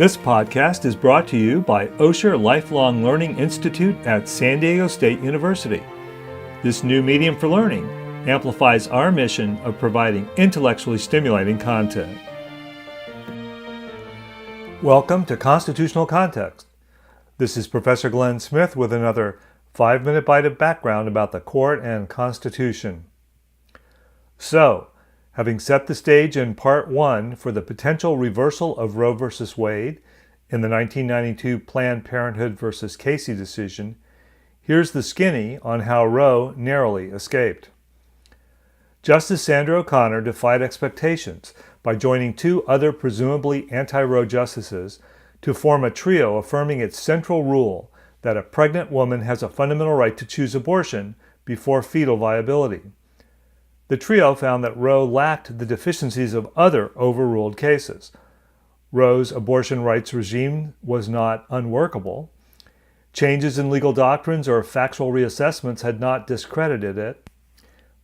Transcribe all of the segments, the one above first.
This podcast is brought to you by Osher Lifelong Learning Institute at San Diego State University. This new medium for learning amplifies our mission of providing intellectually stimulating content. Welcome to Constitutional Context. This is Professor Glenn Smith with another 5-minute bite of background about the court and Constitution. So, having set the stage in Part 1 for the potential reversal of Roe v. Wade in the 1992 Planned Parenthood v. Casey decision, here's the skinny on how Roe narrowly escaped. Justice Sandra O'Connor defied expectations by joining two other presumably anti-Roe justices to form a trio affirming its central rule that a pregnant woman has a fundamental right to choose abortion before fetal viability. The trio found that Roe lacked the deficiencies of other overruled cases. Roe's abortion rights regime was not unworkable. Changes in legal doctrines or factual reassessments had not discredited it.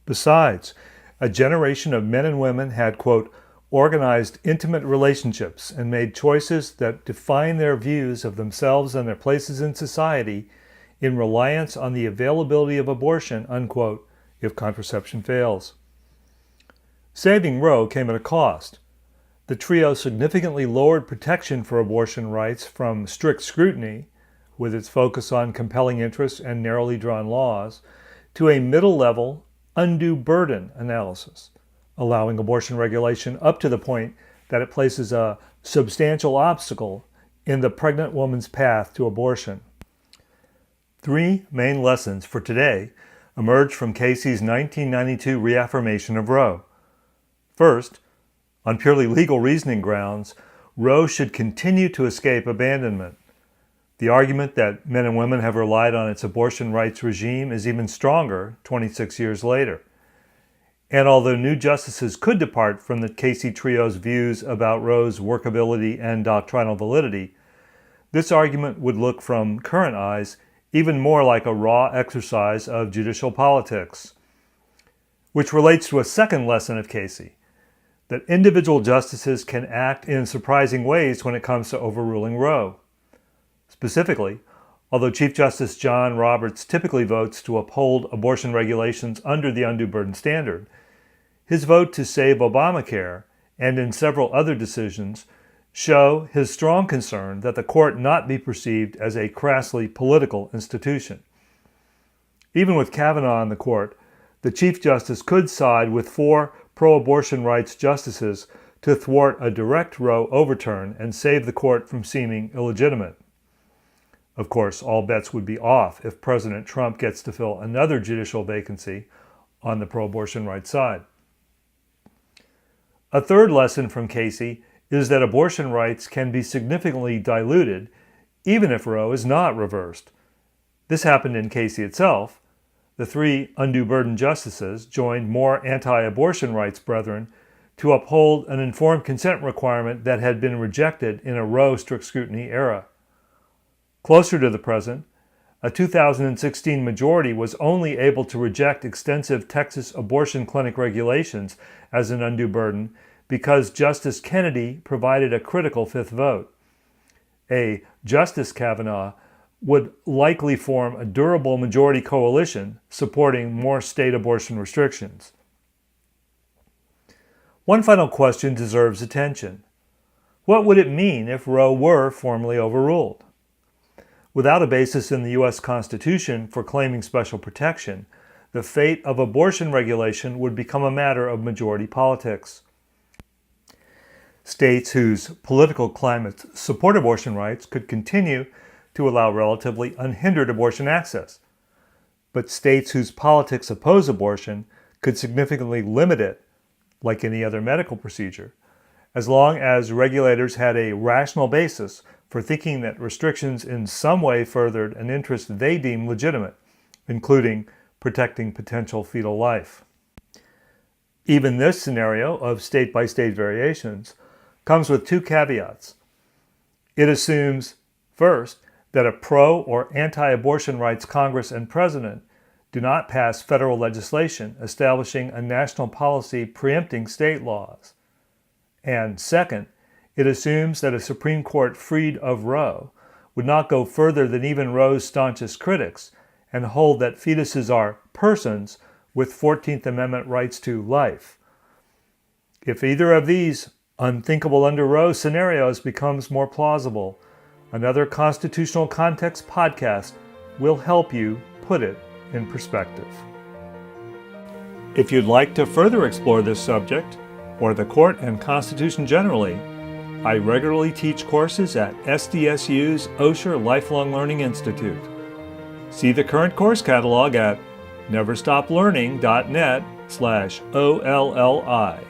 Besides, a generation of men and women had, quote, organized intimate relationships and made choices that define their views of themselves and their places in society in reliance on the availability of abortion, unquote, if contraception fails. Saving Roe came at a cost. The trio significantly lowered protection for abortion rights from strict scrutiny, with its focus on compelling interests and narrowly drawn laws, to a middle-level, undue burden analysis, allowing abortion regulation up to the point that it places a substantial obstacle in the pregnant woman's path to abortion. Three main lessons for today emerged from Casey's 1992 reaffirmation of Roe. First, on purely legal reasoning grounds, Roe should continue to escape abandonment. The argument that men and women have relied on its abortion rights regime is even stronger 26 years later. And although new justices could depart from the Casey trio's views about Roe's workability and doctrinal validity, this argument would look from current eyes even more like a raw exercise of judicial politics. Which relates to a second lesson of Casey, that individual justices can act in surprising ways when it comes to overruling Roe. Specifically, although Chief Justice John Roberts typically votes to uphold abortion regulations under the undue burden standard, his vote to save Obamacare, and in several other decisions, show his strong concern that the court not be perceived as a crassly political institution. Even with Kavanaugh on the court, the Chief Justice could side with 4 pro-abortion rights justices to thwart a direct Roe overturn and save the court from seeming illegitimate. Of course, all bets would be off if President Trump gets to fill another judicial vacancy on the pro-abortion rights side. A third lesson from Casey is that abortion rights can be significantly diluted even if Roe is not reversed. This happened in Casey itself. The 3 undue burden justices joined more anti-abortion rights brethren to uphold an informed consent requirement that had been rejected in a Roe strict scrutiny era. Closer to the present, a 2016 majority was only able to reject extensive Texas abortion clinic regulations as an undue burden because Justice Kennedy provided a critical 5th vote. A Justice Kavanaugh would likely form a durable majority coalition supporting more state abortion restrictions. One final question deserves attention. What would it mean if Roe were formally overruled? Without a basis in the U.S. Constitution for claiming special protection, the fate of abortion regulation would become a matter of majority politics. States whose political climates support abortion rights could continue to allow relatively unhindered abortion access, but states whose politics oppose abortion could significantly limit it, like any other medical procedure, as long as regulators had a rational basis for thinking that restrictions in some way furthered an interest they deem legitimate, including protecting potential fetal life. Even this scenario of state-by-state variations comes with 2 caveats. It assumes, first, that a pro- or anti-abortion rights Congress and President do not pass federal legislation establishing a national policy preempting state laws. And second, It assumes that a Supreme Court freed of Roe would not go further than even Roe's staunchest critics and hold that fetuses are persons with 14th Amendment rights to life. If either of these unthinkable under Roe scenarios becomes more plausible, another Constitutional Context podcast will help you put it in perspective. If you'd like to further explore this subject, or the court and Constitution generally, I regularly teach courses at SDSU's Osher Lifelong Learning Institute. See the current course catalog at neverstoplearning.net/OLLI.